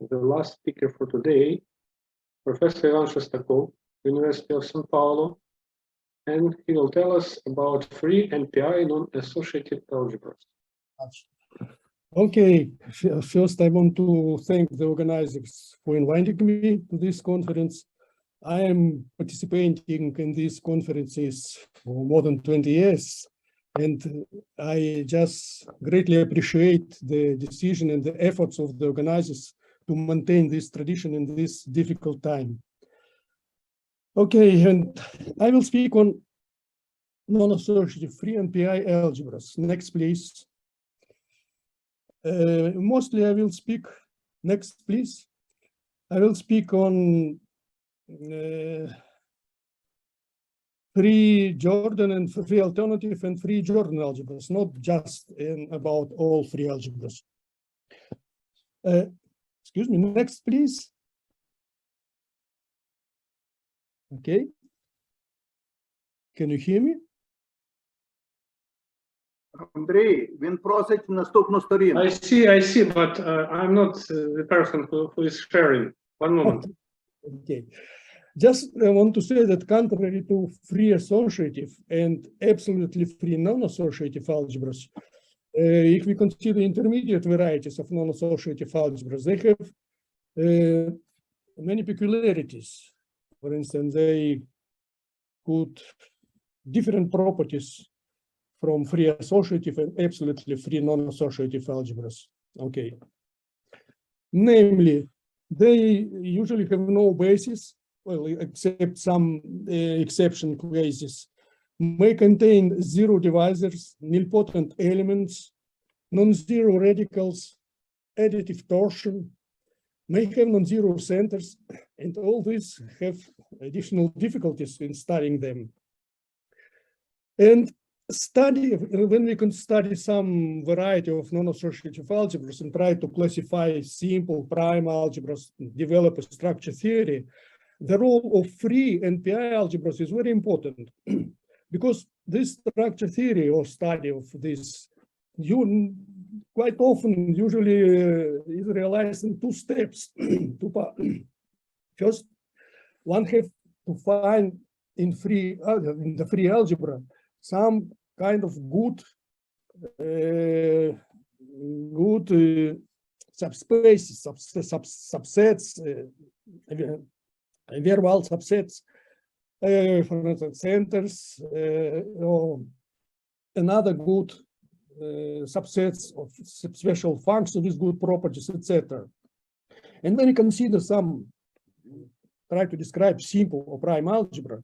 the last speaker for today, Professor Shestakov, University of São Paulo, and he will tell us about free NPI non-associative algebras. Okay, first I want to thank the organizers for inviting me to this conference. I am participating in these conferences for more than 20 years, and I just greatly appreciate the decision and the efforts of the organizers to maintain this tradition in this difficult time. Okay, and I will speak on non-associative free NPI algebras. Next, please. Mostly I will speak, next please, I will speak on free Jordan and free alternative and free Jordan algebras, not just about all free algebras. Excuse me, next please. Okay, can you hear me? Андрій, він просить наступну сторінку. I see, but I'm not the person who is sharing. One moment. Okay. Just want to say that contrary to free associative and absolutely free non-associative algebras, if we consider intermediate varieties of non-associative algebras, they have many peculiarities. For instance, they could different properties from free associative and absolutely free non-associative algebras. Okay. Namely, they usually have no basis, well, except some exception cases, may contain zero divisors, nilpotent elements, non-zero radicals, additive torsion, may have non-zero centers, and all these have additional difficulties in studying them. And when we can study some variety of non-associative algebras and try to classify simple prime algebras, develop a structure theory, the role of free NPI algebras is very important because this structure theory or study of this quite often usually is realized in two steps. First, one has to find in the free algebra some kind of good subspaces, subsets, verbal subsets, for instance, centers, or another good subsets of special functions with good properties, etc. And when you consider try to describe simple or prime algebra,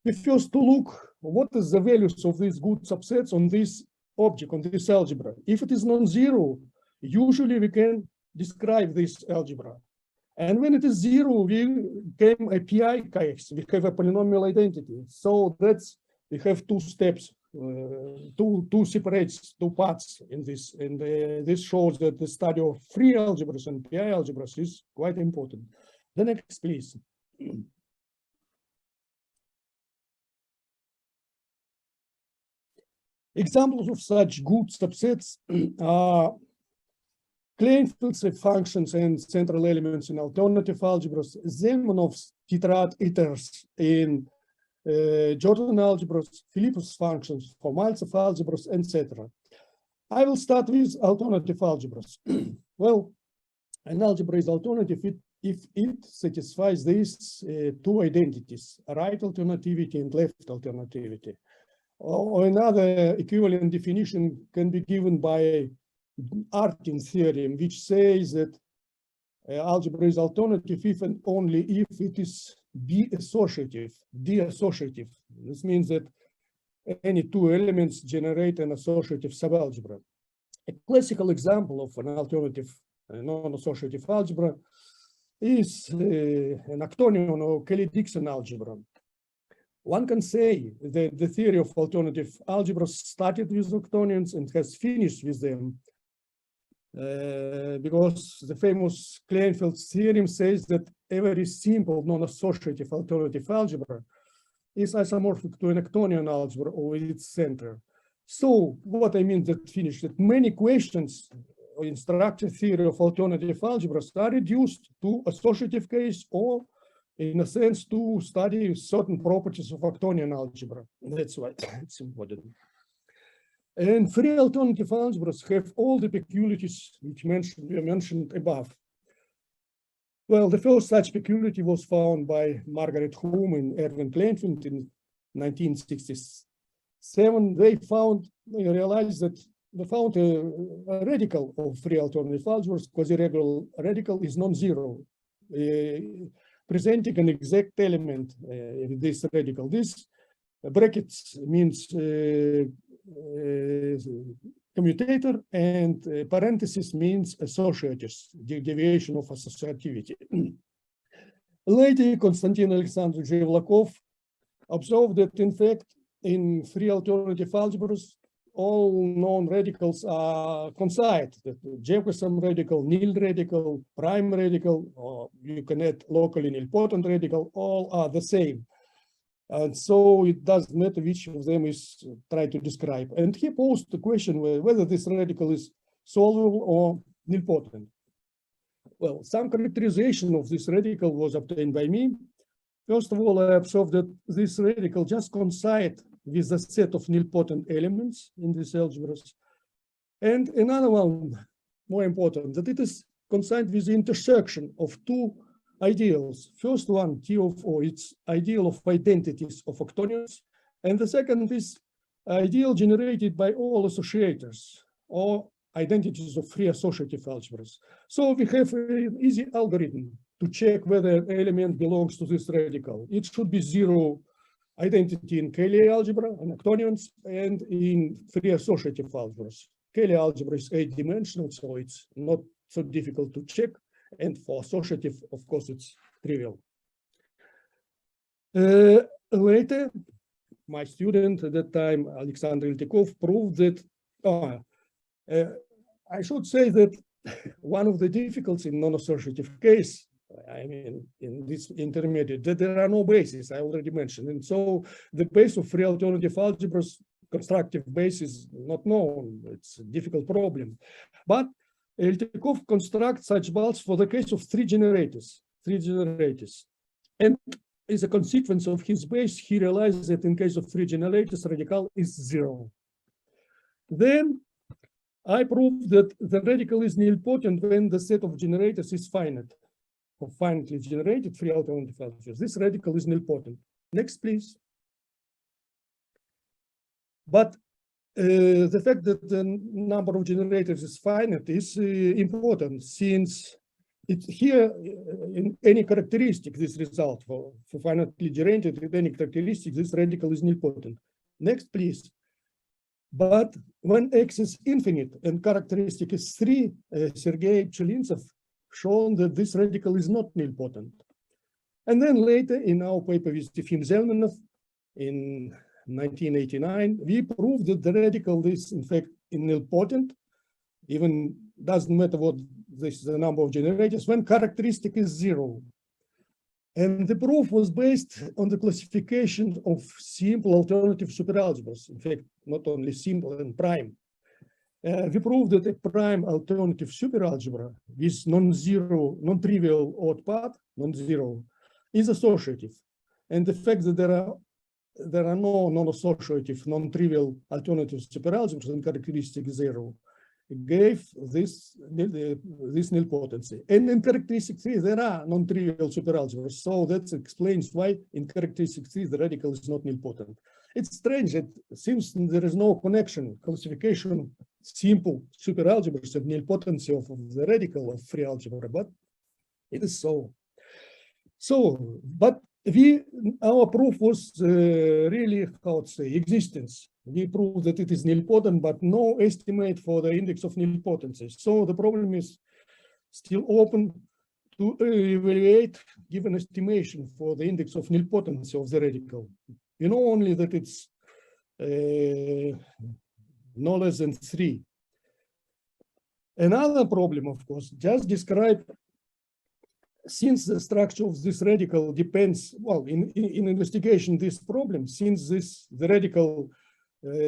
we first to look what is the values of these good subsets on this object, on this algebra. If it is non-zero, usually we can describe this algebra. And when it is zero, we become a PI case, we have a polynomial identity. So we have two steps, two separates, two parts in this. And this shows that the study of free algebras and PI algebras is quite important. The next, please. Examples of such good subsets are Kleinfeld's functions and central elements in alternative algebras, Zemanov's tetrad iters in Jordan algebras, Philippov's functions for Maltsev algebras, etc. I will start with alternative algebras. Well, an algebra is alternative if it satisfies these two identities, right alternativity and left alternativity. Or another equivalent definition can be given by Artin's theorem, which says that algebra is alternative if and only if it is d-associative. This means that any two elements generate an associative subalgebra. A classical example of an alternative non-associative algebra is an Actonian or Cayley-Dickson algebra. One can say that the theory of alternative algebras started with Actonians and has finished with them because the famous Kleinfeld's theorem says that every simple non-associative alternative algebra is isomorphic to an Actonian algebra or its center. So what I mean that finished, that many questions in structure theory of alternative algebras are reduced to associative case, or in a sense to study certain properties of Octonian algebra. That's why it's important. And free alternative algebras have all the peculiarities which were mentioned above. Well, the first such peculiarity was found by Margaret Hume and Erwin Kleinfeld in 1967. They realized that they found a radical of free alternative algebras, quasi-regular radical is non-zero, presenting an exact element in this radical. This brackets means commutator, and parenthesis means associators, the deviation of associativity. Later, Konstantin Alexandrovich Yevlakov observed that, in fact, in free alternative algebras, all known radicals are concise. The Jefferson radical, nil radical, prime radical, or you can add locally nilpotent radical, all are the same. And so it doesn't matter which of them is tried to describe. And he posed the question whether this radical is solvable or nilpotent. Well, some characterization of this radical was obtained by me. First of all, I observed that this radical just coincides with a set of nilpotent elements in these algebras. And another one, more important, that it is coincide with the intersection of two ideals. First one, T of O, it's ideal of identities of octonions. And the second is ideal generated by all associators, or identities of free associative algebras. So we have an easy algorithm to check whether an element belongs to this radical. It should be zero identity in Cayley algebra and octonions, and in free associative algebras. Cayley algebra is 8-dimensional, so it's not so difficult to check. And for associative, of course, it's trivial. Later, my student at that time, Alexander Iltikov, proved that, I should say that one of the difficulties in non-associative case, I mean, in this intermediate, that there are no bases, I already mentioned. And so the base of free alternative algebras, constructive base is not known. It's a difficult problem. But Iltikov constructs such balls for the case of three generators. And as a consequence of his base, he realizes that in case of three generators, radical is zero. Then I proved that the radical is nilpotent when the set of generators is finite, or finitely generated free alternative algebras. This radical is nilpotent. Next, please. But the fact that the number of generators is finite is important, since it's here in any characteristic, this result for finitely generated with any characteristic, this radical is nilpotent. Next, please. But when X is infinite and characteristic is 3, Sergei Chelintsov shown that this radical is not nilpotent. And then later in our paper with Yefim Zelmanov in 1989, we proved that the radical is in fact nilpotent, even doesn't matter what this is the number of generators, when characteristic is 0. And the proof was based on the classification of simple alternative superalgebras. In fact, not only simple and prime. We proved that a prime alternative superalgebra with non-zero, non-trivial odd path, non-zero, is associative. And the fact that there are no non-associative, non-trivial alternative superalgebras and characteristic 0 gave this nilpotency. And in characteristic 3, there are non-trivial superalgebras. So that explains why in characteristic 3, the radical is not nilpotent. It's strange that since there is no connection, classification, simple superalgebras and nilpotency of the radical of free algebra, but it is so. So, but our proof was really, how to say, existence. We proved that it is nilpotent, but no estimate for the index of nilpotency. So the problem is still open to evaluate, give an estimation for the index of nilpotency of the radical. You know only that it's no less than 3. Another problem, of course, just describe, since the structure of this radical depends, well, in investigation this problem, since the radical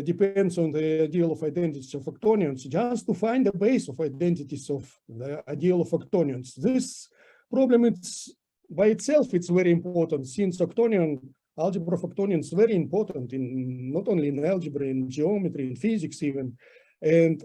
depends on the ideal of identities of octonions, just to find the base of identities of the ideal of octonions. This problem, it's by itself, it's very important, since algebra of octonions is very important in not only in algebra, in geometry, in physics even. And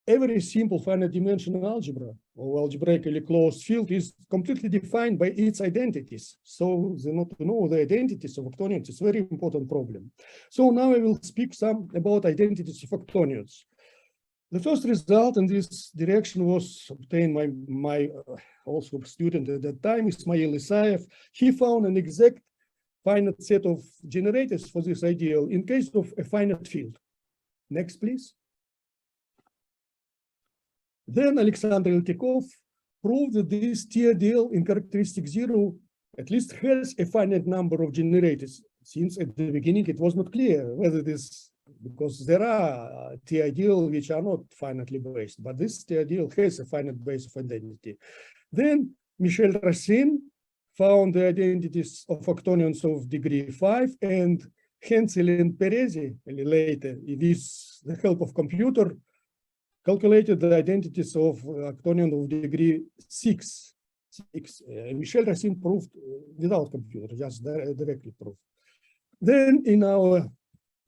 every simple finite dimensional algebra or algebraically closed field is completely defined by its identities. So not to know the identities of octonions is a very important problem. So now I will speak some about identities of octonions. The first result in this direction was obtained by my also student at that time, Ismail Isaev. He found an exact finite set of generators for this ideal in case of a finite field. Next, please. Then Alexander Iltikov proved that this T ideal in characteristic 0 at least has a finite number of generators, since at the beginning it was not clear whether this, because there are T ideal which are not finitely based, but this T ideal has a finite base of identity. Then Michel Racine found the identities of octonions of degree 5, and Hensel and Perezi later, with the help of computer, calculated the identities of octonion of degree 6. Michel Racine proved without computer, just directly proved. Then in our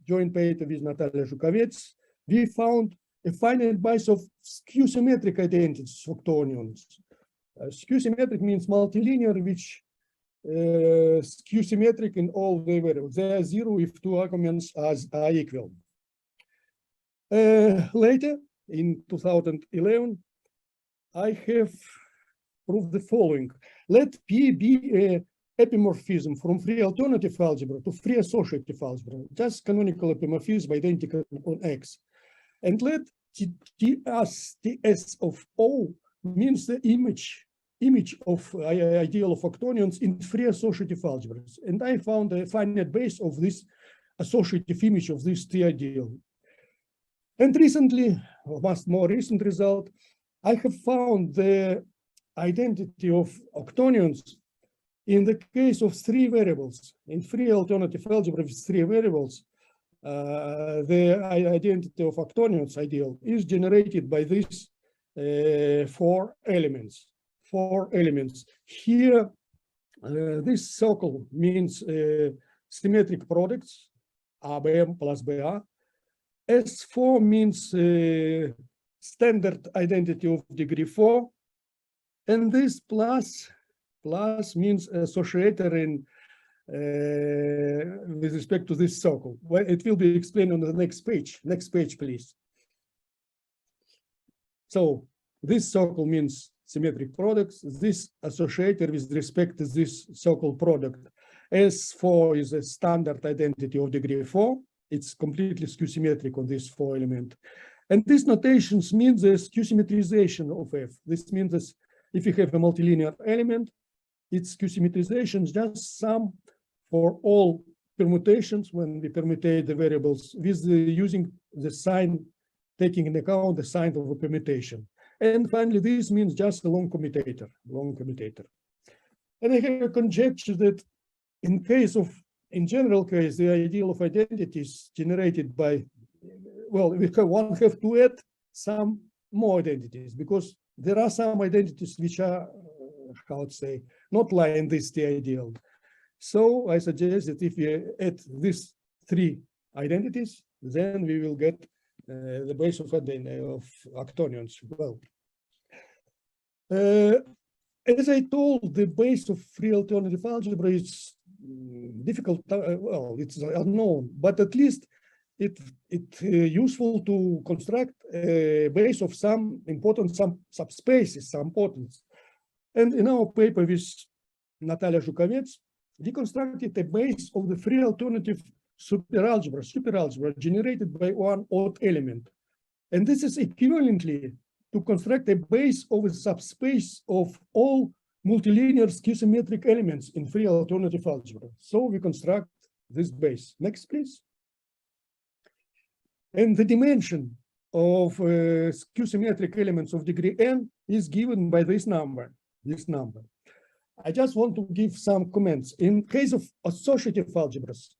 joint paper with Natalia Zhukovets, we found a finite base of skew-symmetric identities of octonions. Skew-symmetric means multilinear, which skew-symmetric in all the variables. They are 0 if two arguments are equal. Later, in 2011, I have proved the following. Let P be an epimorphism from free alternative algebra to free associative algebra, just canonical epimorphism identical on X. And let TS of O means the image of ideal of octonions in free associative algebras. And I found a finite base of this associative image of this T ideal. And recently, or much more recent result, I have found the identity of octonions in the case of 3 variables. In free alternative algebra with 3 variables, the identity of octonions ideal is generated by these 4 elements. 4 elements. Here, this circle means symmetric products, ABM plus BA. S4 means standard identity of degree 4, and this plus means associator in with respect to this circle. Well, it will be explained on the next page. Next page, please. So this circle means symmetric products. This associator with respect to this circle product. S4 is a standard identity of degree 4. It's completely skew-symmetric on this 4 element. And these notations mean the skew-symmetrization of F. This means that if you have a multilinear element, its skew-symmetrization is just sum for all permutations when we permutate the variables with using the sign, taking into account the sign of a permutation. And finally, this means just a long commutator. And I have a conjecture that in general case, the ideal of identities generated by, well, one have to add some more identities, because there are some identities which are, how to say, not lie in this T ideal. So I suggest that if we add these 3 identities, then we will get the base of octonions. Well, as I told, the base of free alternative algebra is difficult, well, it's unknown, but at least it's useful to construct a base of some important subspaces, some potents. And in our paper with Natalia Zhukovets, we constructed a base of the free alternative superalgebra generated by one odd element. And this is equivalently to construct a base of a subspace of all multilinear skew-symmetric elements in free alternative algebra. So we construct this base. Next, please. And the dimension of skew-symmetric elements of degree n is given by this number. I just want to give some comments. In case of associative algebras,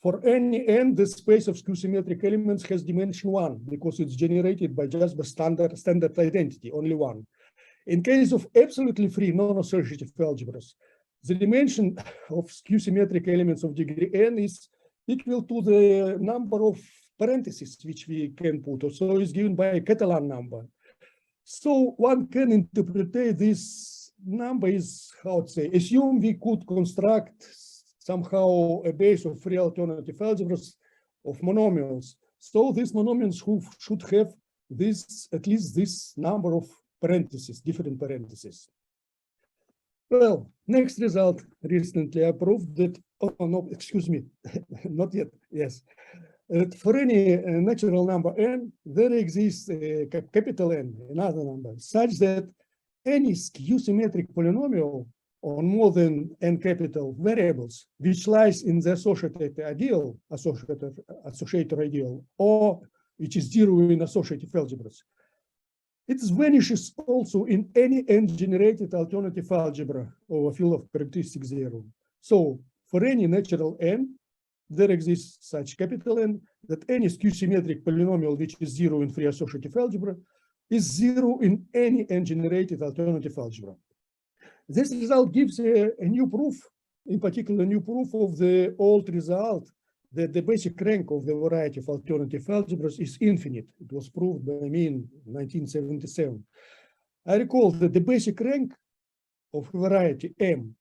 For any n, the space of skew-symmetric elements has dimension 1 because it's generated by just the standard identity, only 1. In case of absolutely free non-associative algebras, the dimension of skew-symmetric elements of degree n is equal to the number of parentheses which we can put, so it's given by a Catalan number. So one can interpret this number is, how to say, assume we could construct somehow a base of free alternative algebras of monomials. So these monomials should have this, at least this number of parentheses, different parentheses. Well, next result recently I proved that, oh no, excuse me, not yet, yes. For any natural number n, there exists a capital N, another number, such that any skew-symmetric polynomial on more than n capital variables, which lies in the associated ideal, associator ideal, or which is zero in associative algebras, it vanishes also in any n-generated alternative algebra or a field of characteristic zero. So for any natural n, there exists such capital N that any skew-symmetric polynomial which is zero in free associative algebra is zero in any n-generated alternative algebra. This result gives a new proof, in particular, new proof of the old result that the basic rank of the variety of alternative algebras is infinite. It was proved by me in 1977. I recall that the basic rank of variety M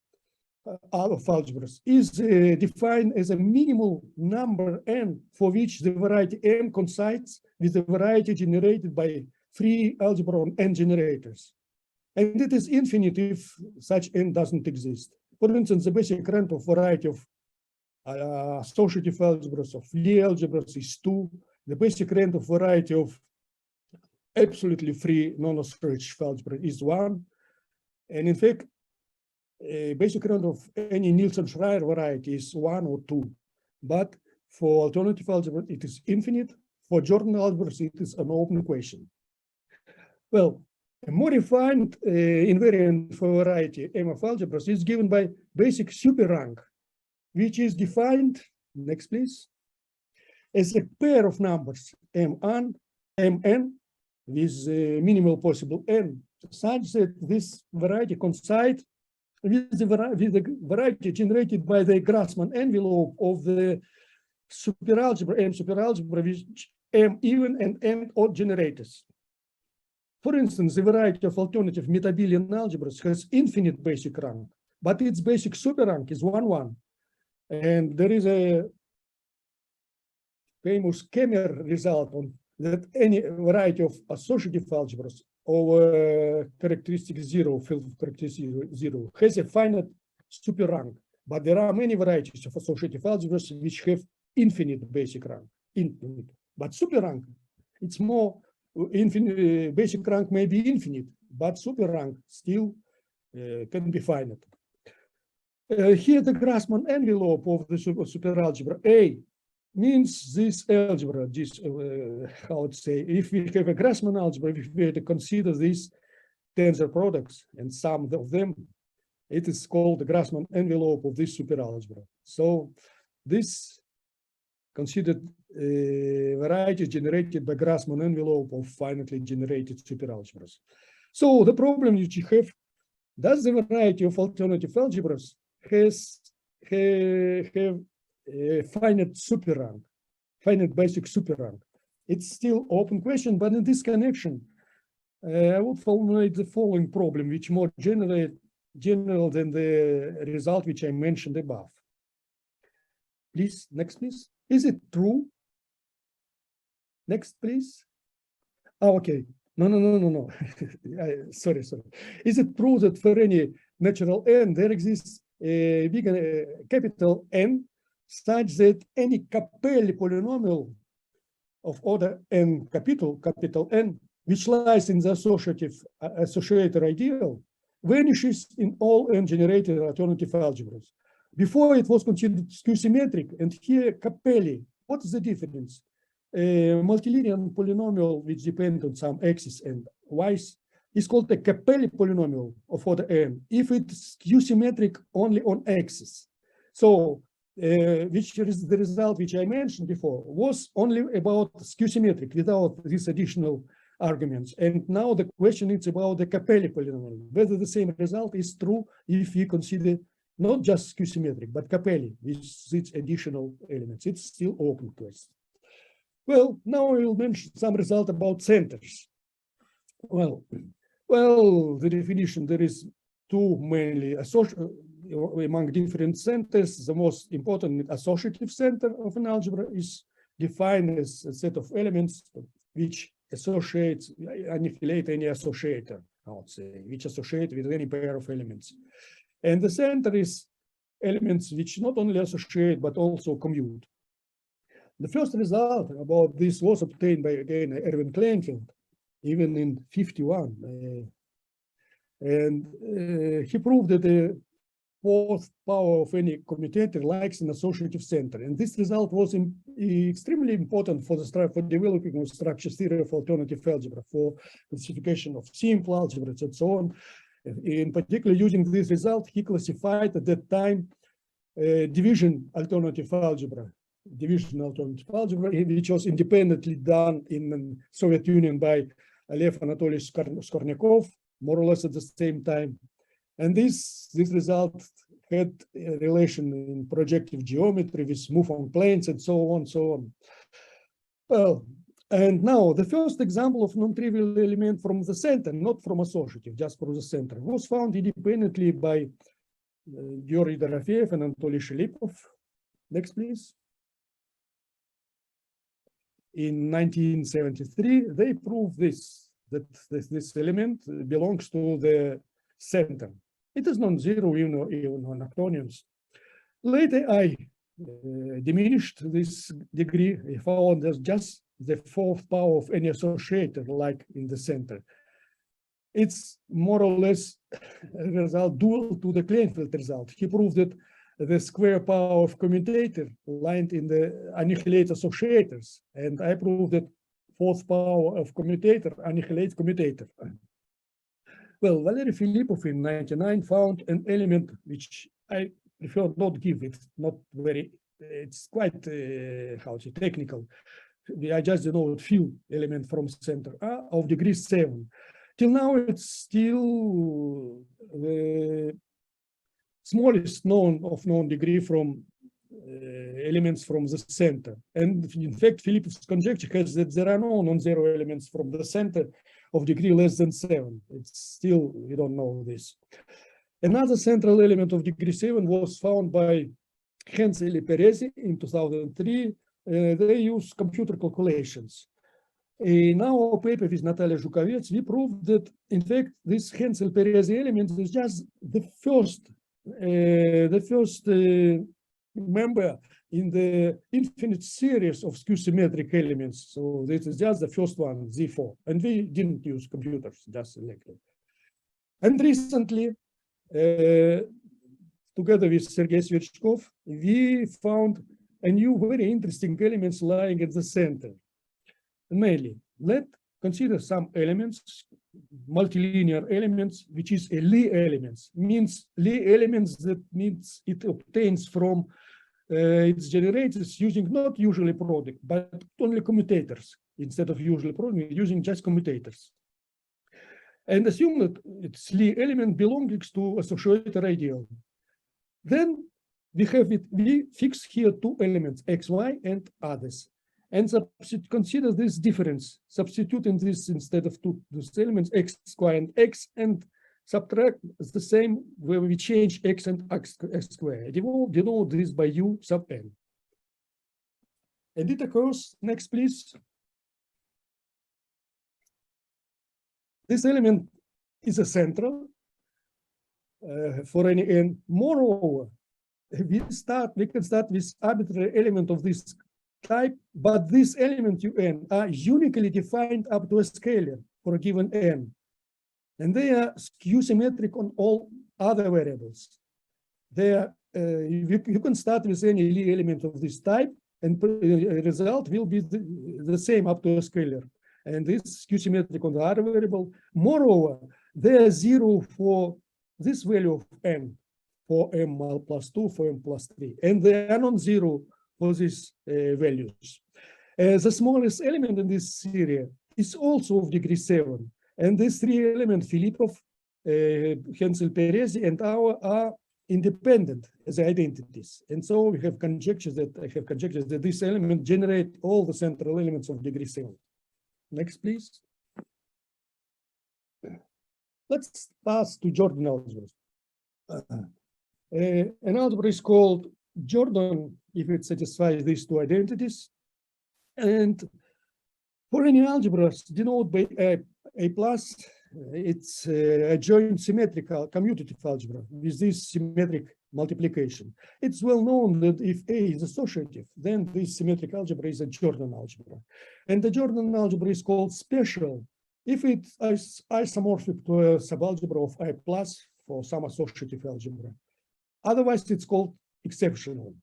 of algebras is defined as a minimal number n for which the variety M coincides with the variety generated by free algebra on n generators. And it is infinite if such n doesn't exist. For instance, the basic rank of variety of associative algebras of Lie algebras is 2. The basic rank of variety of absolutely free non-associative algebra is 1. And in fact, basic rank of any Nielsen-Schreier variety is 1 or 2. But for alternative algebra, it is infinite. For Jordan algebras, it is an open equation. Well, a more refined invariant for variety M of algebras is given by basic superrank, which is defined, next please, as a pair of numbers Mn with minimal possible n, such that this variety coincides with the variety generated by the Grassmann envelope of the superalgebra M superalgebra, which M even and M odd generators. For instance, the variety of alternative metabelian algebras has infinite basic rank, but its basic superrank is 1, 1. And there is a famous Kemmer result on that any variety of associative algebras over characteristic zero, field of characteristic zero, has a finite superrank. But there are many varieties of associative algebras which have infinite basic rank, infinite. But superrank, it's more infinite. Basic rank may be infinite, but superrank still can be finite. Here the Grassmann envelope of the superalgebra A means this algebra, this, how to say, if we have a Grassmann algebra, if we were to consider these tensor products and sum of them, it is called the Grassmann envelope of this superalgebra. So this considered variety generated by Grassmann envelope of finitely generated superalgebras. So the problem which you have, does the variety of alternative algebras have a finite superrank, finite basic superrank? It's still open question, but in this connection, I would formulate the following problem, which more general than the result which I mentioned above. Please, next, please. Is it true? Next, please. Oh, okay. No. Sorry. Is it true that for any natural n, there exists a big capital N, such that any Capelli polynomial of order n capital N, which lies in the associator ideal, vanishes in all n-generated alternative algebras? Before it was considered skew-symmetric, and here Capelli. What is the difference? A multilinear polynomial which depends on some x's and y's is called a Capelli polynomial of order n if it's skew-symmetric only on x's. So which is the result which I mentioned before, was only about skew-symmetric without these additional arguments. And now the question is about the Capelli polynomial, whether the same result is true if we consider not just skew-symmetric, but Capelli with its additional elements. It's still open question. Well, now I will mention some result about centers. Well, the definition, there is two mainly among different centers. The most important associative center of an algebra is defined as a set of elements which annihilate any associator, I would say, which associate with any pair of elements. And the center is elements which not only associate, but also commute. The first result about this was obtained by, again, Erwin Kleinfeld, even in 51. And he proved that the fourth power of any commutator likes an associative center. And this result was extremely important for developing of structure theory of alternative algebra, for classification of simple algebras and so on. In particular, using this result, he classified at that time division alternative algebra, which was independently done in the Soviet Union by Lev Anatolyevich Skornyakov, more or less at the same time. And this result had a relation in projective geometry with move-on planes and so on, so on. Well, and now the first example of non-trivial element from the center, not from associative, just from the center, was found independently by Georgy Dorofeev and Anatoly Shilipov. Next, please. In 1973, they proved that this element belongs to the center. It is non-zero even on octonions. Later, I diminished this degree. I found there's just the fourth power of any associator, like in the center. It's more or less a result dual to the Kleinfeld result. He proved that the square power of commutator lied in the annihilate associators, and I proved that fourth power of commutator annihilates commutator. Well, Valery Filipov in 1999 found an element which I prefer not give it, not very, it's quite, how to say, technical. I just denote few element from center of degree 7. Till now, it's still the smallest known degree from elements from the center. And in fact, Filipov's conjecture has that there are no non-zero elements from the center of degree less than 7. It's still, we don't know this. Another central element of degree 7 was found by Hensel and Perezi in 2003. They use computer calculations. In our paper with Natalia Zhukovets, we proved that, in fact, this Hensel-Perezi element is just the first member in the infinite series of skew-symmetric elements. So this is just the first one, Z4. And we didn't use computers, just electric. And recently, together with Sergei Sverchkov, we found a new very interesting elements lying at the center. Mainly, let's consider some elements, multilinear elements, which is a Lie elements. Means Lie elements, that means it obtains from its generators using not usually product, but only commutators instead of usually product, using just commutators. And assume that its Lie element belongs to associator ideal. Then we fix here two elements, x, y, and others. And consider this difference, substituting this instead of these elements, x square and x, and subtract the same where we change x and x squared. Denote this by u sub n. And it occurs, next please. This element is a central for any n. Moreover, we can start with arbitrary element of this type, but this element un are uniquely defined up to a scalar for a given n. And they are skew-symmetric on all other variables. They are, you can start with any Lie element of this type, and the result will be the same up to a scalar. And this skew-symmetric on the other variable. Moreover, they are zero for this value of n, 4m plus 2, 4m plus 3. And they are non-zero for these values. The smallest element in this series is also of degree 7. And these three elements, Filipov, Hensel-Perezi, and our are independent as identities. And so we have conjectures that I have conjectures that this element generate all the central elements of degree 7. Next, please. Let's pass to Jordan algebras. An algebra is called Jordan if it satisfies these two identities. And for any algebras denoted by A plus, it's a joint symmetrical commutative algebra with this symmetric multiplication. It's well known that if A is associative, then this symmetric algebra is a Jordan algebra. And the Jordan algebra is called special if it is isomorphic to a subalgebra of I plus for some associative algebra. Otherwise, it's called exceptional.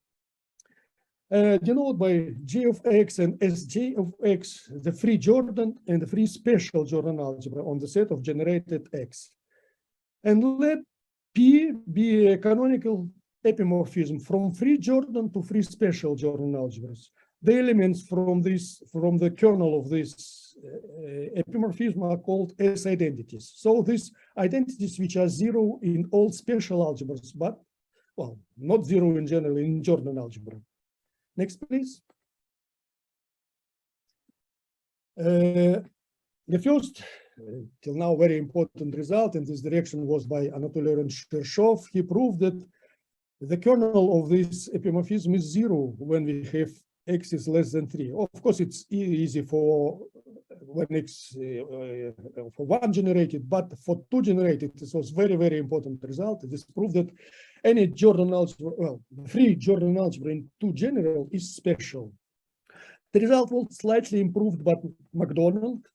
Denoted by J of X and Sj of X, the free Jordan and the free special Jordan algebra on the set of generated X. And let P be a canonical epimorphism from free Jordan to free special Jordan algebras. The elements from the kernel of this epimorphism are called S identities. So these identities which are zero in all special algebras, but, well, not zero in general in Jordan algebra. Next, please. The first, till now, very important result in this direction was by Anatoly Shershov. He proved that the kernel of this epimorphism is zero when we have X is less than 3. Of course, it's easy for when X for one generated, but for two generated, this was very, very important result. This proved that any Jordan algebra, well, free Jordan algebra in 2 general is special. The result was slightly improved by MacDonald.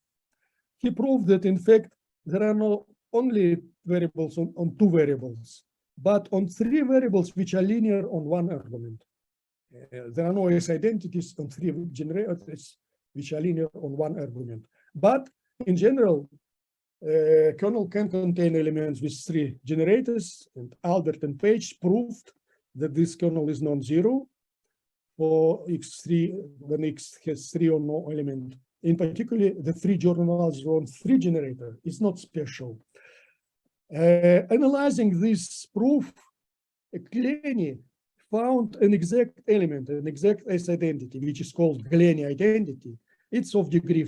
He proved that, in fact, there are not only variables on 2 variables, but on 3 variables which are linear on 1 argument. There are no S identities on 3 generators which are linear on 1 argument. But in general, kernel can contain elements with 3 generators, and Albert and Page proved that this kernel is non-zero for X3 when X has 3 or no element. In particular, the 3 Jordan algebra on 3 generator is not special. Analyzing this proof, Kleene found an exact element, an exact S identity, which is called Kleene identity. It's of degree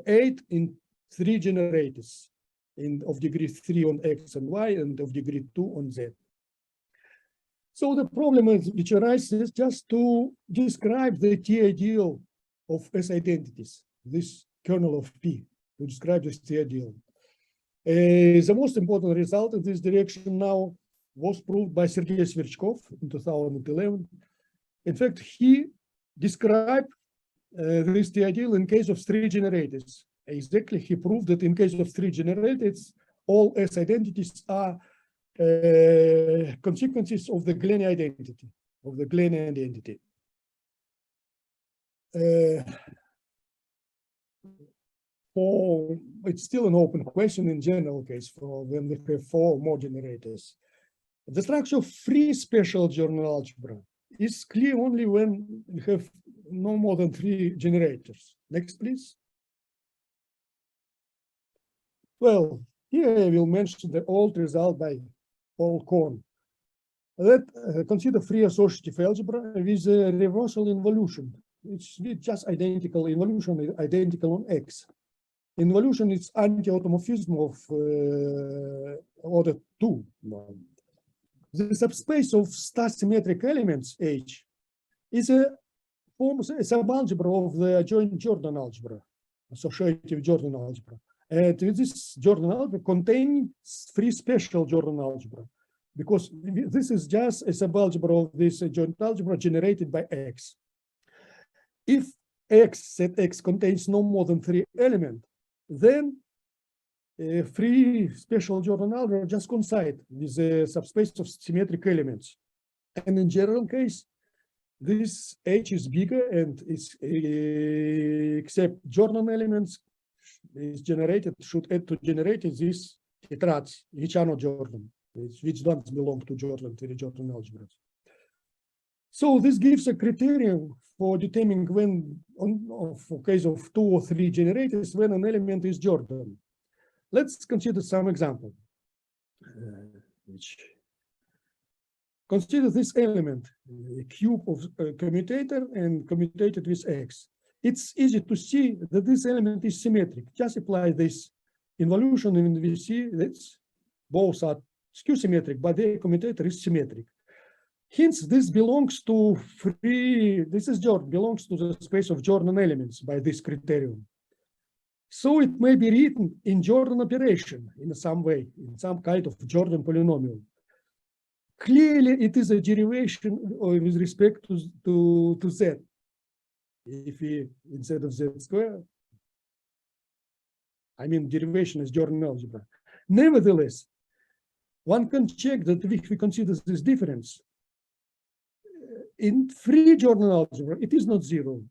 8 in 3 generators, and of degree 3 on X and Y, and of degree 2 on Z. So the problem which arises just to describe the T ideal of S identities, this kernel of P, to describe this T ideal. The most important result in this direction now was proved by Sergei Sverchkov in 2011. In fact, he described this T ideal in case of 3 generators. Exactly, he proved that in case of 3 generators, all S identities are consequences of the Kleene identity, It's still an open question in general case for when we have 4 or more generators. The structure of free special Jordan algebra is clear only when we have no more than 3 generators. Next, please. Well, here I will mention the old result by Paul Kohn. Consider free associative algebra with a reversal involution. It's just identical involution, identical on X. Involution is anti-automorphism of order 2. The subspace of star-symmetric elements H is a subalgebra of the joint Jordan algebra, associative Jordan algebra. And this Jordan algebra contains free special Jordan algebra, because this is just a subalgebra of this joint algebra generated by X. If X set X contains no more than 3 elements, then free special Jordan algebra just coincide with a subspace of symmetric elements. And in general case, this H is bigger, and it's except Jordan elements is generated, should add to generate these tetrads, which are not Jordan. which don't belong to Jordan algebras. So this gives a criterion for determining when, for case of 2 or 3 generators, when an element is Jordan. Let's consider some example. Consider this element, a cube of a commutator and commutated with x. It's easy to see that this element is symmetric. Just apply this involution and we see that both are skew-symmetric, but the commutator is symmetric. Hence, this belongs to belongs to the space of Jordan elements by this criterion. So it may be written in Jordan operation in some way, in some kind of Jordan polynomial. Clearly, it is a derivation with respect to z. If we, instead of z squared, I mean derivation is Jordan algebra. Nevertheless, one can check that if we consider this difference, in free Jordan algebra, it is not 0.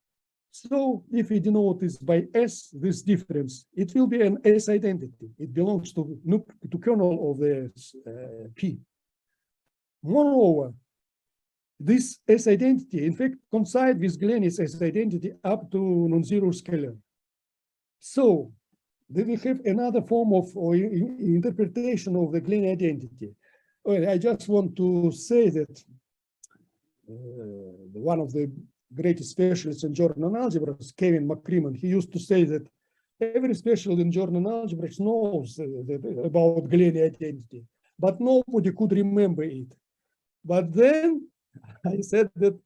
So if we denote this by S, this difference, it will be an S identity. It belongs to kernel of the P. Moreover, this S identity, in fact, coincides with Glenny's S identity up to non-zero scalar. So then we have another form of interpretation of the Glenny identity. Well, I just want to say that one of the greatest specialists in Jordan algebras, Kevin McCrimmon, he used to say that every specialist in Jordan algebras knows about Glenny identity, but nobody could remember it. But then I said that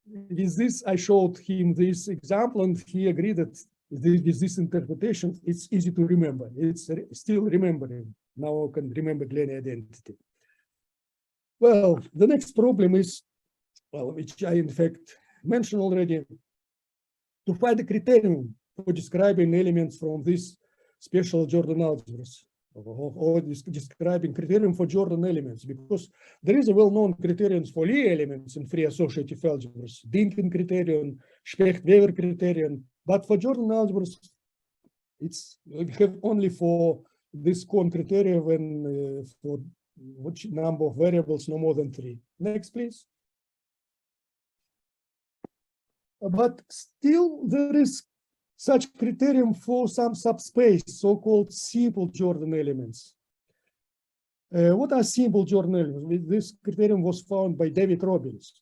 with this, I showed him this example, and he agreed that with this interpretation, it's easy to remember. It's still remembering. Now I can remember Glenny identity. Well, the next problem is, well, which I in fact mentioned already, to find the criterion for describing elements from this special Jordan algebras, or describing criterion for Jordan elements, because there is a well-known criterion for Lie elements in free associative algebras, Dinkin criterion, Specht-Weber criterion, but for Jordan algebras, we have only for this cone criterion when for which number of variables no more than 3. Next, please. But still, there is such criterion for some subspace, so-called simple Jordan elements. What are simple Jordan elements? This criterion was found by David Robbins.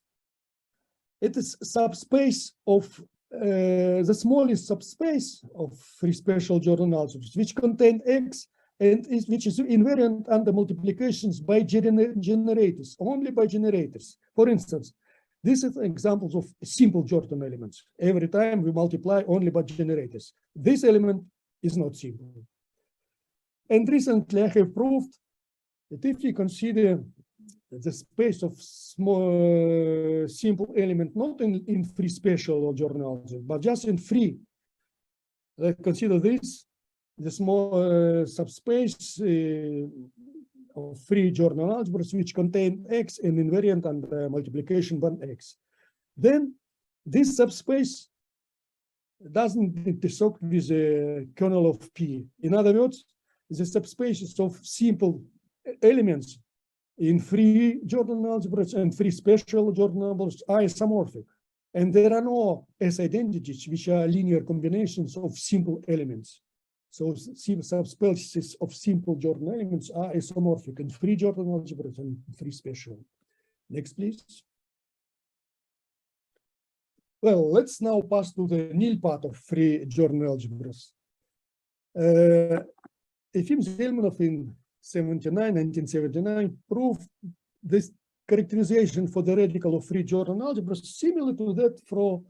It is subspace of the smallest subspace of free special Jordan algebras, which contain X and which is invariant under multiplications by generators, only by generators. For instance, this is examples of simple Jordan elements. Every time we multiply only by generators. This element is not simple. And recently I have proved that if we consider the space of small simple element, not in free special or Jordan algebra, but just in free, let's consider this, the small subspace of free Jordan algebras which contain X and invariant under multiplication by X. Then this subspace doesn't intersect with the kernel of P. In other words, the subspaces of simple elements in free Jordan algebras and free special Jordan algebras are isomorphic. And there are no S identities which are linear combinations of simple elements. So subspaces of simple Jordan elements are isomorphic in free Jordan algebras and free special. Next, please. Well, let's now pass to the nil part of free Jordan algebras. Efim Zelmanov in 1979 proved this characterization for the radical of free Jordan algebras similar to that for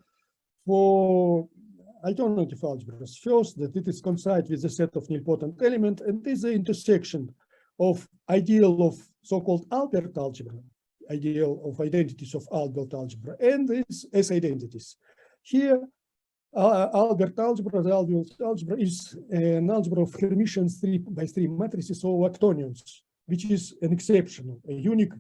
alternative algebras. First, that it is coincide with a set of nilpotent element and is the intersection of ideal of so-called Albert algebra, ideal of identities of Albert algebra, and these S identities. Here, Albert algebra, the Albert algebra is an algebra of Hermitian 3x3 matrices or octonions, which is an exceptional, a unique,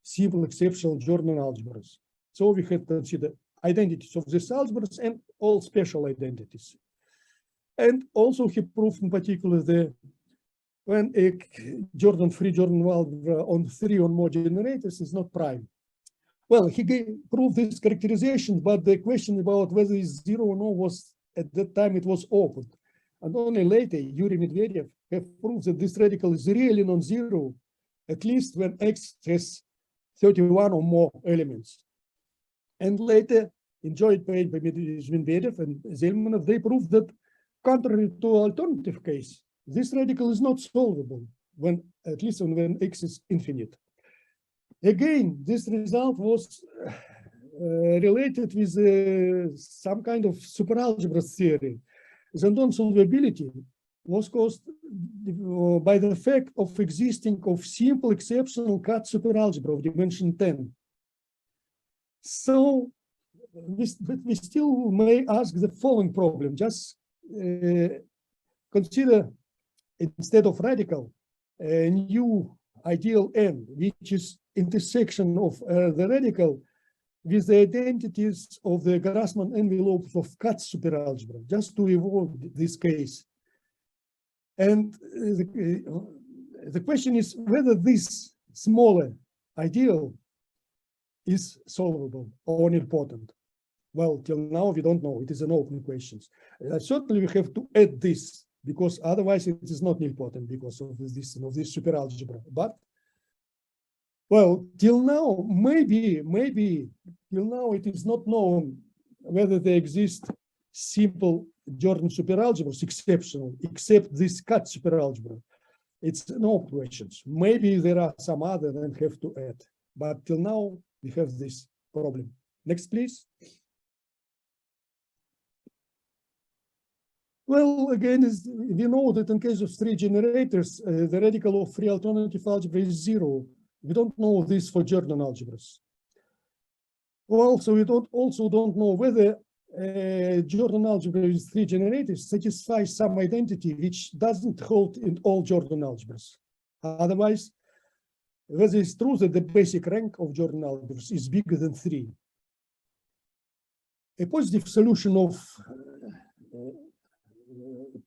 simple exceptional Jordan algebras. So we have to consider identities of these algebras and all special identities. And also he proved in particular the when a free Jordan algebra on 3 or more generators is not prime. Well, he proved this characterization, but the question about whether it's 0 or no was, at that time, it was open. And only later, Yuri Medvedev have proved that this radical is really non-zero, at least when X has 31 or more elements. And later, in joint paper by Medvedev and Zelmanov, they proved that, contrary to alternative case, this radical is not solvable when, at least when X is infinite. Again, this result was related with some kind of superalgebra theory. The non-solvability was caused by the fact of existing of simple exceptional cut superalgebra of dimension 10. So we still may ask the following problem. Just consider, instead of radical, a new ideal N, which is intersection of the radical with the identities of the Grassmann envelopes of cut superalgebra, just to avoid this case. And the question is whether this smaller ideal is solvable or important. Well, till now we don't know. It is an open question. Certainly we have to add this, because otherwise it is not important because of this superalgebra. But well, till now, maybe till now it is not known whether there exist simple Jordan superalgebras exceptional, except this cut superalgebra. It's no questions. Maybe there are some other and have to add. But till now we have this problem. Next, please. Well, again, we know that in case of 3 generators, the radical of free alternative algebra is 0. We don't know this for Jordan algebras. Also, we also don't know whether Jordan algebra with 3 generators satisfies some identity which doesn't hold in all Jordan algebras. Otherwise, whether it's true that the basic rank of Jordan algebras is bigger than 3. A positive solution of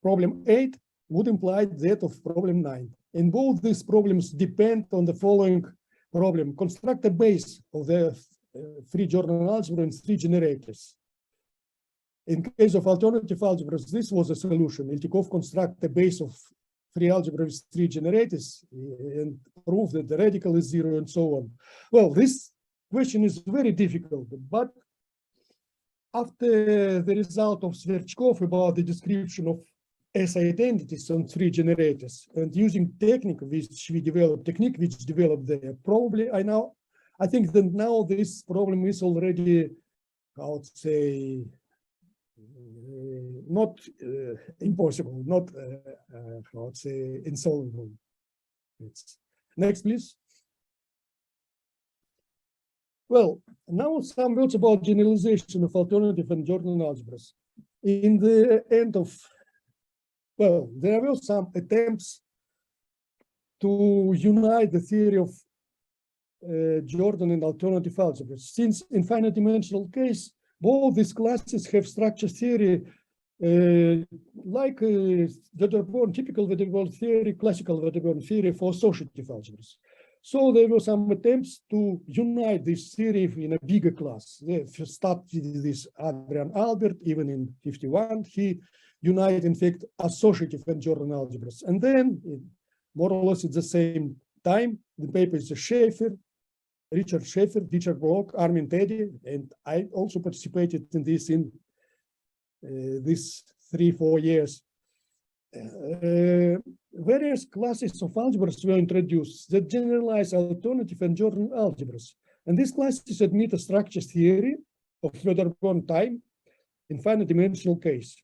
problem 8 would imply that of problem 9. And both these problems depend on the following problem: construct a base of the free Jordan algebra and 3 generators. In case of alternative algebras, this was a solution. Iltikov construct a base of free algebra with 3 generators and prove that the radical is 0 and so on. Well, this question is very difficult, but after the result of Shestakov about the description of S identities on 3 generators and using technique which developed there, probably I think that now this problem is already, I would say, not impossible, not I would say insolvable. Next, please. Well, now some words about generalization of alternative and Jordan algebras. In the end of, well, there were some attempts to unite the theory of Jordan and alternative algebras. Since in finite dimensional case, both these classes have structure theory like typical Wedderburn theory, classical Wedderburn theory for associative algebras. So there were some attempts to unite this theory in a bigger class. They start with this Adrian Albert, even in 51, he united, in fact, associative and Jordan algebras. And then, more or less at the same time, the paper is Richard Schaeffer, Richard Bloch, Armin Teddy, and I also participated in this in these 3-4 years. Various classes of algebras were introduced that generalize alternative and Jordan algebras. And these classes admit a structure theory of Wedderburn time in finite dimensional case.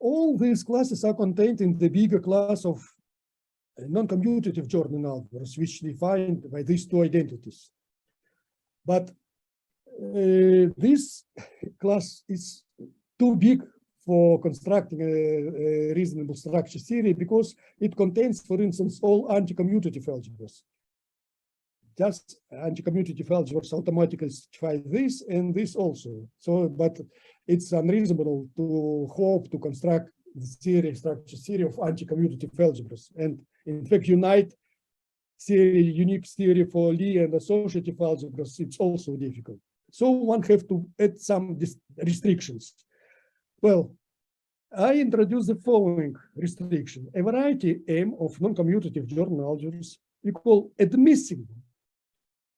All these classes are contained in the bigger class of non-commutative Jordan algebras, which defined by these 2 identities. But this class is too big for constructing a reasonable structure theory because it contains, for instance, all anti-commutative algebras. Just anti-commutative algebras automatically satisfy this and this also. So, but it's unreasonable to hope to construct the structure theory of anti-commutative algebras, and in fact unite unique theory for Lie and associative algebras. It's also difficult. So one have to add some restrictions. Well, I introduce the following restriction. A variety M of non-commutative Jordan algebras we call admissible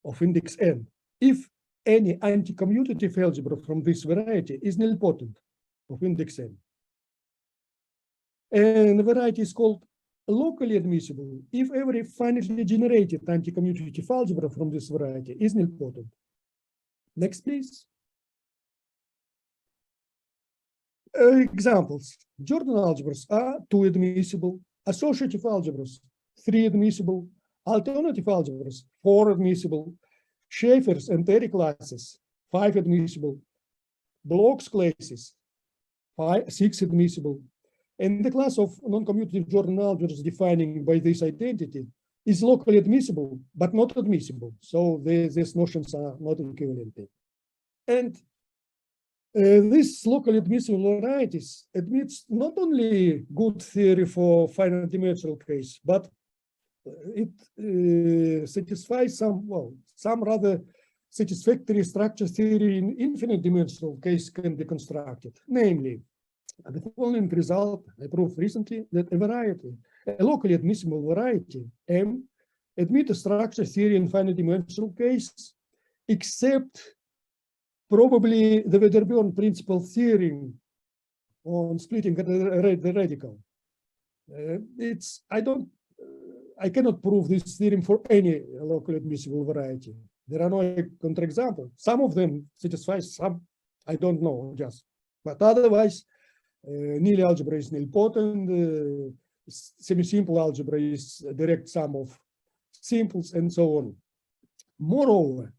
of index n if any anti-commutative algebra from this variety is nilpotent of index n. And the variety is called locally admissible if every finitely generated anti-commutative algebra from this variety is nilpotent. Next, please. Examples. Jordan algebras are 2 admissible, associative algebras 3 admissible, alternative algebras 4 admissible, Schaeffer's and Terry classes 5 admissible, Bloch's classes 6 admissible, and the class of non-commutative Jordan algebras defining by this identity is locally admissible but not admissible. So these notions are not equivalent. And these locally admissible varieties admits not only good theory for finite dimensional case, but it satisfies some rather satisfactory structure theory in infinite dimensional case can be constructed. Namely, the following result I proved recently that a locally admissible variety M admit a structure theory in finite dimensional case, except probably the Wedderburn principal theorem on splitting the radical. I cannot prove this theorem for any locally admissible variety. There are no counterexamples. Some of them satisfy, some I don't know just. But otherwise, nil algebra is nilpotent, semi-simple algebra is a direct sum of simples, and so on. Moreover,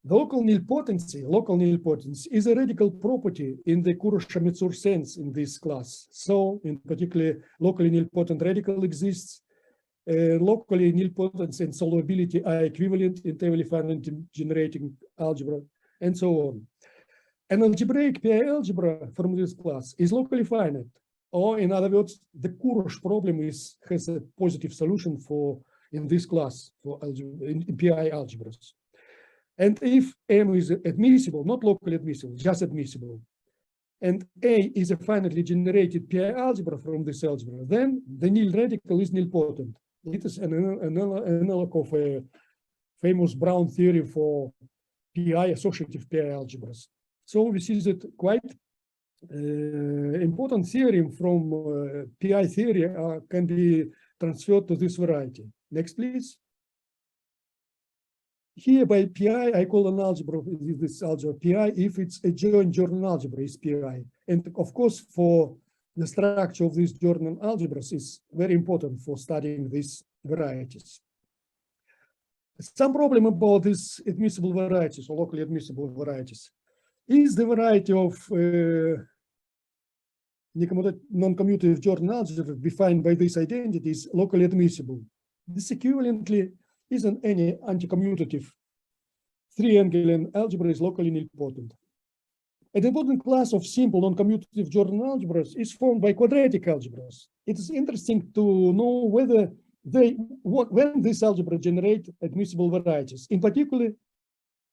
the local nilpotency is a radical property in the Kuroshimitsur sense in this class. So, in particular, locally nilpotent radical exists. Locally nilpotency and solvability are equivalent in trivially finite generating algebra, and so on. An algebraic PI algebra from this class is locally finite, or in other words, the Kurosh problem has a positive solution in this class for in PI algebras. And if M is admissible, not locally admissible, just admissible, and A is a finitely generated PI algebra from this algebra, then the nil radical is nilpotent. It is an analog of a famous Brown theory for PI, associative PI algebras. So this is a quite important theorem from PI theory can be transferred to this variety. Next, please. Here by PI, I call an algebra, this algebra PI, if it's a joint Jordan algebra is PI. And of course, for the structure of these Jordan algebras is very important for studying these varieties. Some problem about these admissible varieties or locally admissible varieties is the variety of non-commutative Jordan algebra defined by these identities locally admissible. This equivalently isn't any anti-commutative three-angle algebra is locally nilpotent. An important class of simple non-commutative Jordan algebras is formed by quadratic algebras. It is interesting to know whether when this algebra generate admissible varieties. In particular,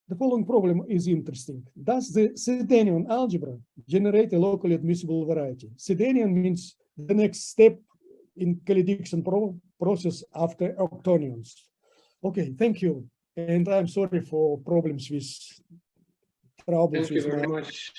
the following problem is interesting. Does the Sedenian algebra generate a locally admissible variety? Sedenian means the next step in calediction process after octonions. Okay, thank you. And I'm sorry for problems with Thank you very much.